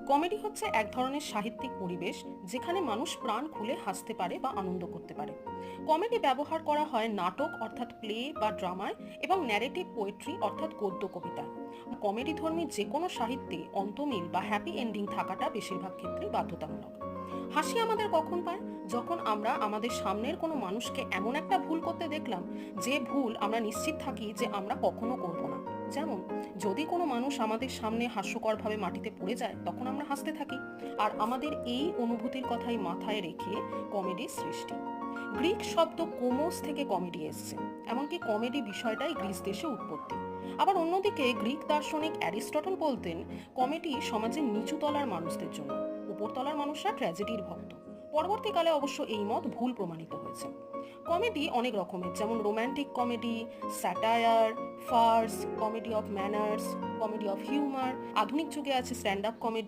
Comedy হচ্ছে এক ধরনের সাহিত্যিক পরিবেশ যেখানে মানুষ প্রাণ খুলে হাসতে পারে বা আনন্দ করতে পারে। কমেডি ব্যবহার করা হয় নাটক অর্থাৎ প্লে বা ড্রামায় এবং ন্যারেটিভ পোয়েট্রি অর্থাৎ গদ্য কবিতা। কমেডি ধর্মী যে কোনো সাহিত্যে অন্তমিল বা হ্যাপি এন্ডিং থাকাটা বেশিরভাগ ক্ষেত্রেই বাধ্যতামূলক। হাসি আমাদের কখন পায়? যখন আমরা আমাদের সামনের কোনো মানুষকে এমন একটা ভুল করতে দেখলাম যে ভুল আমরা নিশ্চিত থাকি যে আমরা কখনো করব না। যেমন, যদি কোনো মানুষ আমাদের সামনে হাস্যকরভাবে মাটিতে পড়ে যায় তখন আমরা হাসতে থাকি। আর আমাদের এই অনুভূতির কথাই মাথায় রেখে কমেডির সৃষ্টি। গ্রিক শব্দ কোমোস থেকে কমেডি এসছে, এমনকি কমেডি বিষয়টাই গ্রিস দেশে উৎপত্তি। আবার অন্যদিকে গ্রিক দার্শনিক অ্যারিস্টটল বলতেন কমেডি সমাজের নিচু তলার মানুষদের জন্য, উপরতলার মানুষরা ট্র্যাজেডির ভক্ত। পরবর্তীকালে অবশ্য এই মত ভুল প্রমাণিত হয়েছে। কমেডি অনেক রকমের, যেমন romantic comedy, satire, farce, comedy of manners, comedy of humour. আধুনিক যুগে আছে স্ট্যান্ড আপ কমেডি।